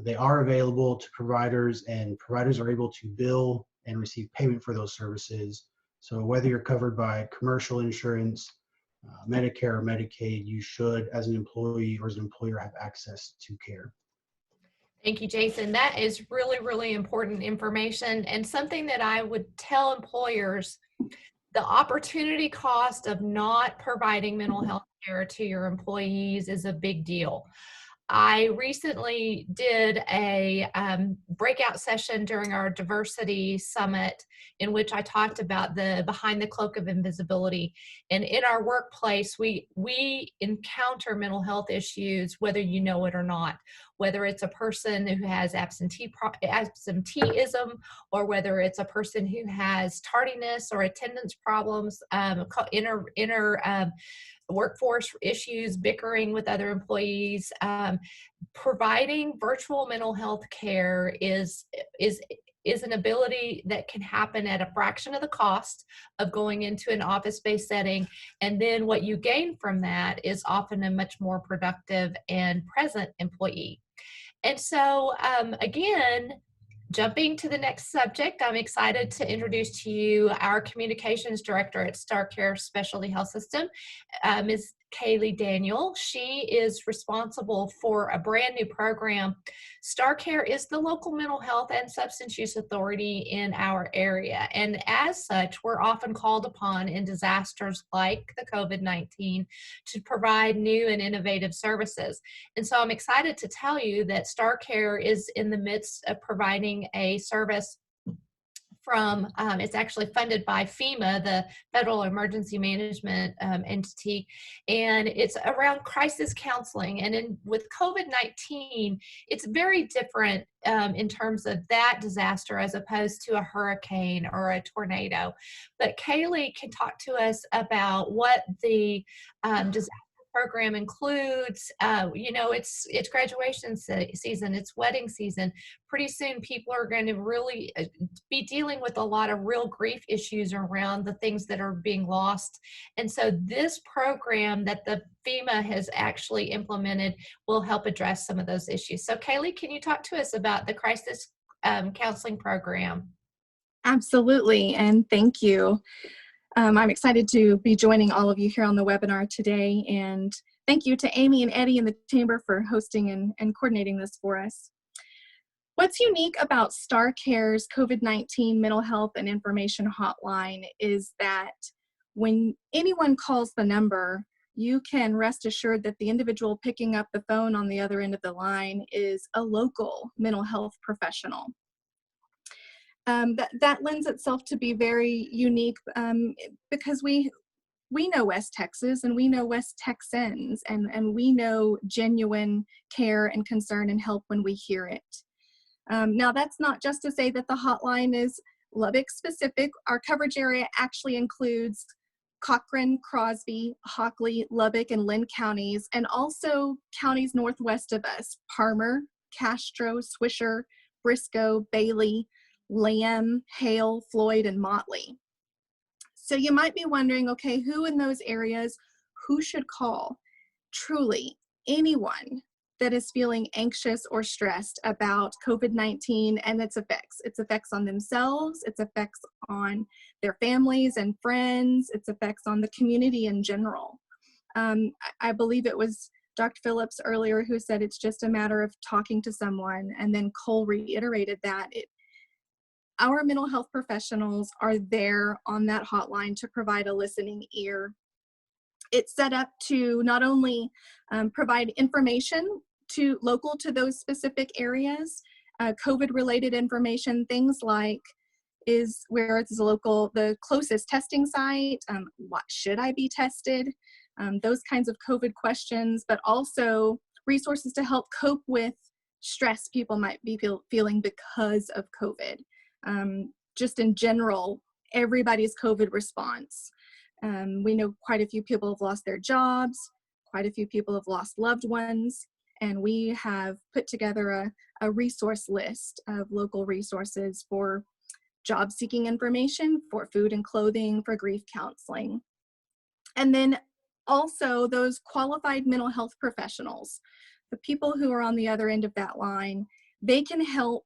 they are available to providers, and providers are able to bill and receive payment for those services. So whether you're covered by commercial insurance, Medicare or Medicaid, you should, as an employee or as an employer, have access to care. Thank you, Jason. That is really, really important information, and something that I would tell employers: the opportunity cost of not providing mental health care to your employees is a big deal. I recently did a breakout session during our diversity summit in which I talked about the behind the cloak of invisibility. And in our workplace, we encounter mental health issues, whether you know it or not, whether it's a person who has absenteeism, or whether it's a person who has tardiness or attendance problems, inner workforce issues, bickering with other employees. Providing virtual mental health care is an ability that can happen at a fraction of the cost of going into an office-based setting. And then what you gain from that is often a much more productive and present employee. And so again, jumping to the next subject, I'm excited to introduce to you our communications director at StarrCares Specialty Health System, Ms. Kaylee Daniel. She is responsible for a brand new program. StarrCare is the local mental health and substance use authority in our area. And as such, we're often called upon in disasters like the COVID-19 to provide new and innovative services. And so I'm excited to tell you that StarrCare is in the midst of providing a service from, it's actually funded by FEMA, the Federal Emergency Management entity, and it's around crisis counseling. And with COVID-19, it's very different in terms of that disaster as opposed to a hurricane or a tornado. But Kaylee can talk to us about what the disaster program includes. It's graduation season, it's wedding season. Pretty soon people are going to really be dealing with a lot of real grief issues around the things that are being lost. And so this program that the FEMA has actually implemented will help address some of those issues. So Kaylee, can you talk to us about the crisis counseling program? Absolutely, and thank you. I'm excited to be joining all of you here on the webinar today, and thank you to Amy and Eddie in the Chamber for hosting and coordinating this for us. What's unique about StarrCares COVID-19 Mental Health and Information Hotline is that when anyone calls the number, you can rest assured that the individual picking up the phone on the other end of the line is a local mental health professional. That lends itself to be very unique because we know West Texas and we know West Texans, and we know genuine care and concern and help when we hear it. Now, that's not just to say that the hotline is Lubbock specific. Our coverage area actually includes Cochrane, Crosby, Hockley, Lubbock, and Lynn counties, and also counties northwest of us: Parmer, Castro, Swisher, Briscoe, Bailey, Lamb, Hale, Floyd, and Motley. So you might be wondering, okay, who in those areas, who should call? Truly, anyone that is feeling anxious or stressed about COVID-19 and its effects on themselves, its effects on their families and friends, its effects on the community in general. I believe it was Dr. Phillips earlier who said it's just a matter of talking to someone, and then Cole reiterated that. Our mental health professionals are there on that hotline to provide a listening ear. It's set up to not only provide information local to those specific areas, COVID-related information, things like where it's local, the closest testing site, what should I be tested, those kinds of COVID questions, but also resources to help cope with stress people might be feeling because of COVID. Just in general, everybody's COVID response. We know quite a few people have lost their jobs, quite a few people have lost loved ones, and we have put together a resource list of local resources for job-seeking information, for food and clothing, for grief counseling. And then also those qualified mental health professionals, the people who are on the other end of that line, they can help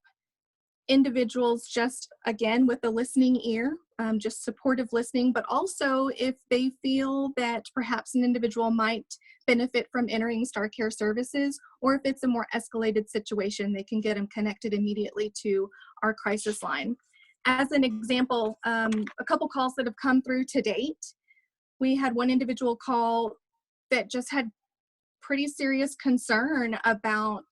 individuals just, again, with a listening ear, just supportive listening, but also if they feel that perhaps an individual might benefit from entering StarrCare services, or if it's a more escalated situation, they can get them connected immediately to our crisis line. As an example, a couple calls that have come through to date, we had one individual call that just had pretty serious concern about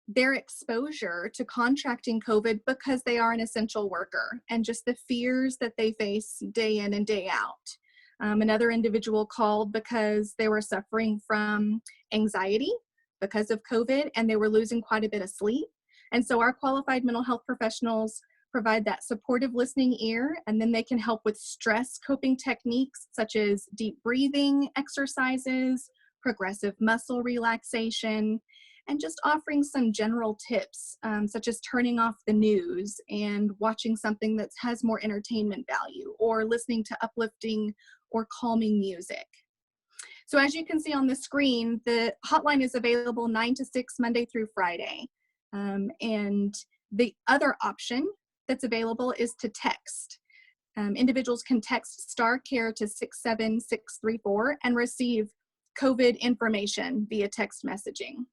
their exposure to contracting COVID because they are an essential worker, and just the fears that they face day in and day out. Another individual called because they were suffering from anxiety because of COVID, and they were losing quite a bit of sleep. And so our qualified mental health professionals provide that supportive listening ear, and then they can help with stress coping techniques such as deep breathing exercises, progressive muscle relaxation, and just offering some general tips, such as turning off the news and watching something that has more entertainment value, or listening to uplifting or calming music. So as you can see on the screen, the hotline is available 9 to 6 Monday through Friday. And the other option that's available is to text. Individuals can text StarrCare to 67634 and receive COVID information via text messaging.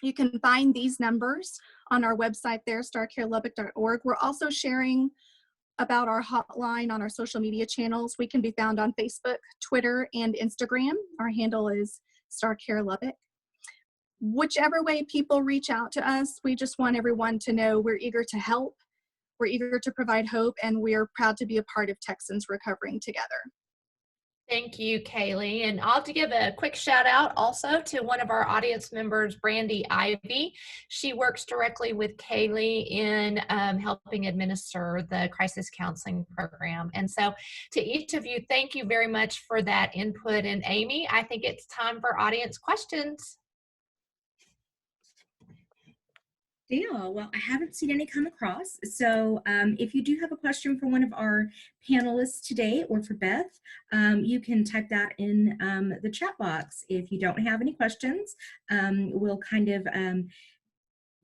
You can find these numbers on our website there, starrcarelubbock.org. We're also sharing about our hotline on our social media channels. We can be found on Facebook, Twitter, and Instagram. Our handle is StarrCare Lubbock. Whichever way people reach out to us, we just want everyone to know we're eager to help, we're eager to provide hope, and we're proud to be a part of Texans Recovering Together. Thank you, Kaylee. And I'll have to give a quick shout out also to one of our audience members, Brandy Ivy. She works directly with Kaylee in helping administer the crisis counseling program. And so to each of you, thank you very much for that input. And Amy, I think it's time for audience questions. Deal. Well, I haven't seen any come across. So if you do have a question for one of our panelists today or for Beth, you can type that in the chat box. If you don't have any questions, we'll kind of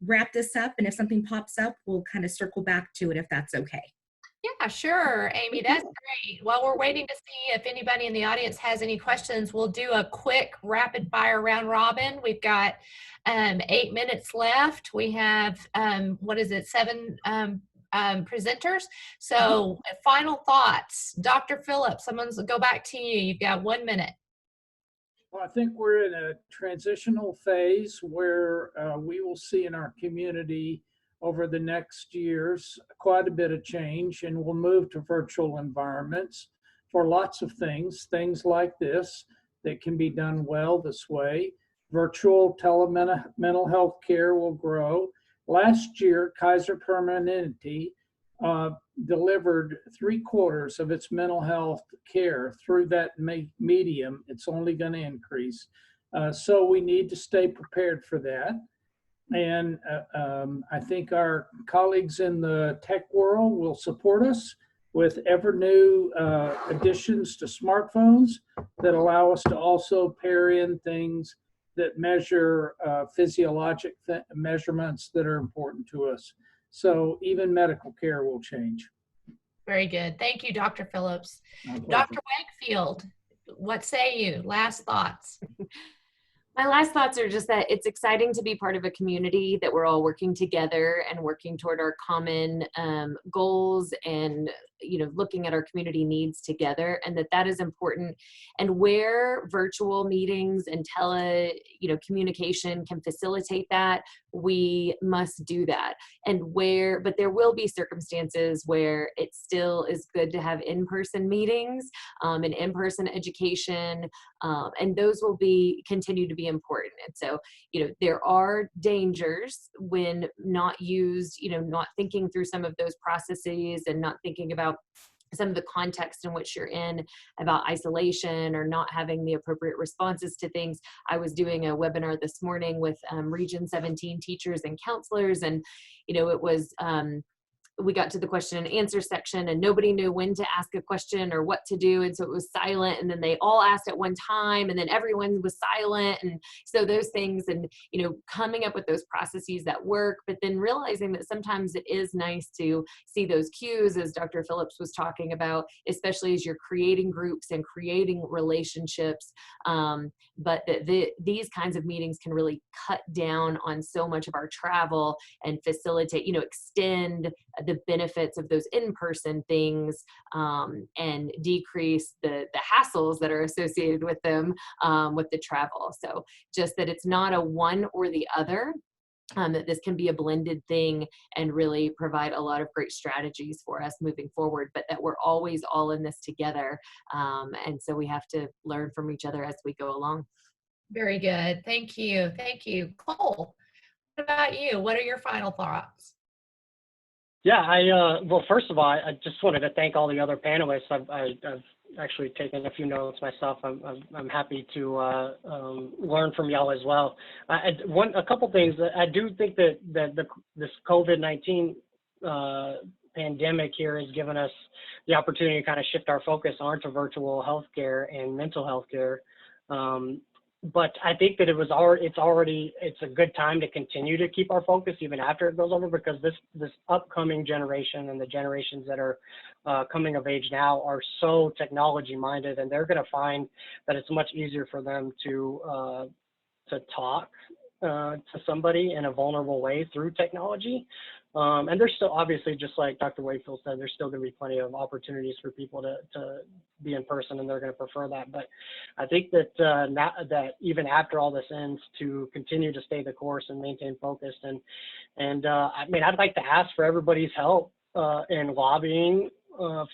wrap this up. And if something pops up, we'll kind of circle back to it if that's okay. Yeah, sure, Amy, that's great. While we're waiting to see if anybody in the audience has any questions, we'll do a quick rapid fire round robin. We've got 8 minutes left. We have, 7 presenters. So final thoughts, Dr. Phillips, I'm gonna go back to you. You've got 1 minute. Well, I think we're in a transitional phase where we will see in our community over the next years quite a bit of change, and we'll move to virtual environments for lots of things like this that can be done well this way. Virtual telemental health care will grow. Last year, Kaiser Permanente delivered 3/4 of its mental health care through that medium. It's only going to increase. So we need to stay prepared for that. And I think our colleagues in the tech world will support us with ever new additions to smartphones that allow us to also pair in things that measure physiologic measurements that are important to us. So even medical care will change. Very good. Thank you, Dr. Phillips. Dr. Wakefield, what say you? Last thoughts. My last thoughts are just that it's exciting to be part of a community that we're all working together and working toward our common goals, and looking at our community needs together, and that is important. And where virtual meetings and communication can facilitate that, we must do that. But there will be circumstances where it still is good to have in-person meetings and in-person education, and those will continue to be important. And so, there are dangers when not used, not thinking through some of those processes and not thinking about some of the context in which you're in, about isolation or not having the appropriate responses to things. I was doing a webinar this morning with Region 17 teachers and counselors, and it was we got to the question and answer section, and nobody knew when to ask a question or what to do, and so it was silent, and then they all asked at one time, and then everyone was silent. And so those things, and coming up with those processes that work, but then realizing that sometimes it is nice to see those cues, as Dr. Phillips was talking about, especially as you're creating groups and creating relationships, but these kinds of meetings can really cut down on so much of our travel and facilitate, extend the benefits of those in-person things and decrease the hassles that are associated with them with the travel. So just that it's not a one or the other, that this can be a blended thing and really provide a lot of great strategies for us moving forward, but that we're always all in this together. And so we have to learn from each other as we go along. Very good. Thank you. Thank you. Cole, what about you? What are your final thoughts? Yeah, well, first of all, I just wanted to thank all the other panelists. I've actually taken a few notes myself. I'm happy to learn from y'all as well. A couple things. I do think that this COVID-19 pandemic here has given us the opportunity to kind of shift our focus onto virtual healthcare and mental health care. But I think that it's a good time to continue to keep our focus even after it goes over, because this upcoming generation and the generations that are coming of age now are so technology minded, and they're going to find that it's much easier for them to talk to somebody in a vulnerable way through technology. And there's still, obviously, just like Dr. Wakefield said, there's still going to be plenty of opportunities for people to be in person, and they're going to prefer that. But I think that that even after all this ends, to continue to stay the course and maintain focus. And I mean, I'd like to ask for everybody's help in lobbying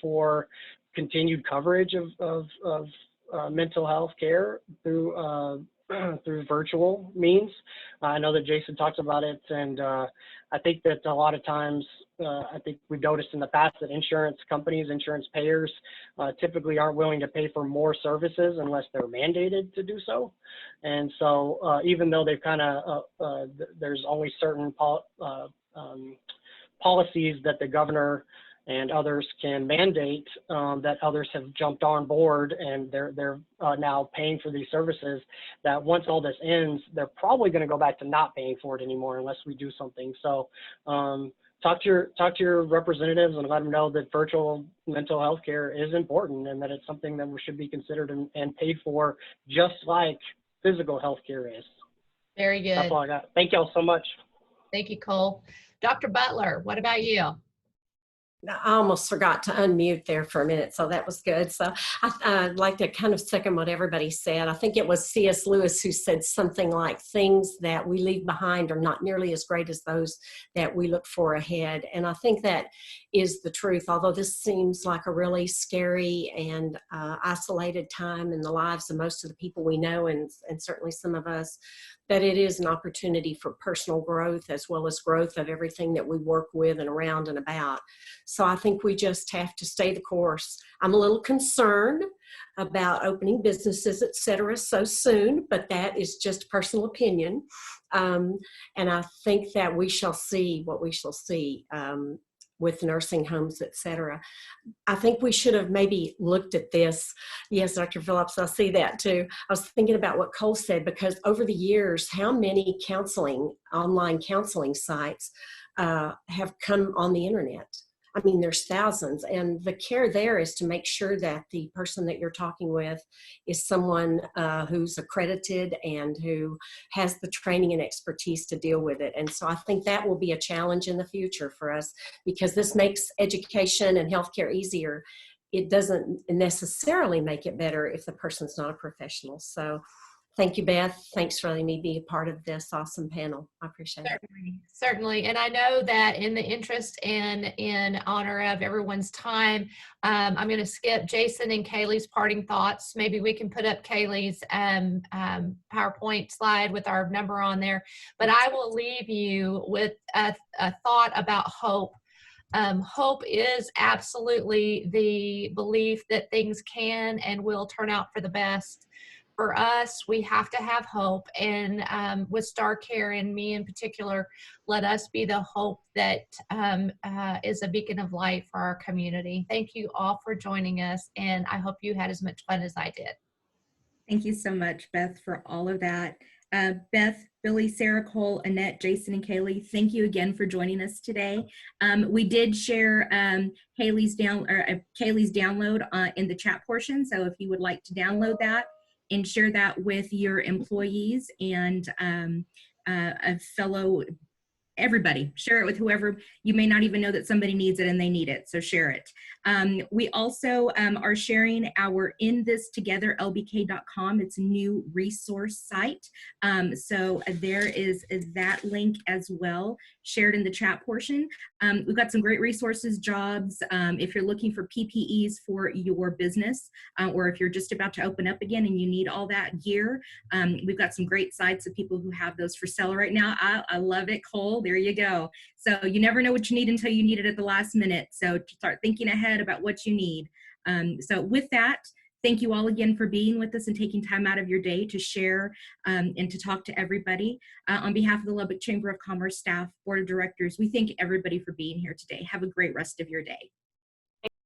for continued coverage of mental health care through virtual means. I know that Jason talks about it, and I think that a lot of times, I think we've noticed in the past that insurance companies, insurance payers, typically aren't willing to pay for more services unless they're mandated to do so. And so even though they've kind of, there's only certain policies that the governor and others can mandate, that others have jumped on board, and they're now paying for these services, that once all this ends, they're probably going to go back to not paying for it anymore unless we do something. So talk to your representatives and let them know that virtual mental health care is important, and that it's something that should be considered and paid for just like physical health care is. Very good. That's all I got. Thank y'all so much. Thank you, Cole. Dr. Butler, what about you? I almost forgot to unmute there for a minute, so that was good. So I'd like to kind of second what everybody said. I think it was C.S. Lewis who said something like, things that we leave behind are not nearly as great as those that we look for ahead. And I think that is the truth, although this seems like a really scary and isolated time in the lives of most of the people we know, and certainly some of us, that it is an opportunity for personal growth as well as growth of everything that we work with and around and about. So I think we just have to stay the course. I'm a little concerned about opening businesses, et cetera, so soon, but that is just personal opinion. And I think that we shall see what we shall see with nursing homes, et cetera. I think we should have maybe looked at this. Yes, Dr. Phillips, I see that too. I was thinking about what Cole said, because over the years, how many online counseling sites have come on the internet? I mean, there's thousands, and the care there is to make sure that the person that you're talking with is someone who's accredited and who has the training and expertise to deal with it. And so I think that will be a challenge in the future for us, because this makes education and healthcare easier. It doesn't necessarily make it better if the person's not a professional. So thank you, Beth. Thanks for letting me be a part of this awesome panel. I appreciate it. Certainly. And I know that in the interest and in honor of everyone's time, I'm going to skip Jason and Kaylee's parting thoughts. Maybe we can put up Kaylee's PowerPoint slide with our number on there. But I will leave you with a thought about hope. Hope is absolutely the belief that things can and will turn out for the best. For us, we have to have hope, and with StarrCare and me in particular, let us be the hope that is a beacon of light for our community. Thank you all for joining us, and I hope you had as much fun as I did. Thank you so much, Beth, for all of that. Beth, Billy, Sarah, Cole, Annette, Jason, and Kaylee, thank you again for joining us today. We did share Kaylee's download in the chat portion, so if you would like to download that and share that with your employees and fellow everybody. Share it with whoever. You may not even know that somebody needs it and they need it, so share it. We also are sharing our inthistogetherlbk.com. It's a new resource site. So there is that link as well, shared in the chat portion. We've got some great resources, jobs, if you're looking for PPEs for your business, or if you're just about to open up again and you need all that gear. We've got some great sites of people who have those for sale right now. I love it, Cole. There you go. So you never know what you need until you need it at the last minute. So start thinking ahead about what you need. So with that, thank you all again for being with us and taking time out of your day to share and to talk to everybody. On behalf of the Lubbock Chamber of Commerce staff, board of directors, we thank everybody for being here today. Have a great rest of your day.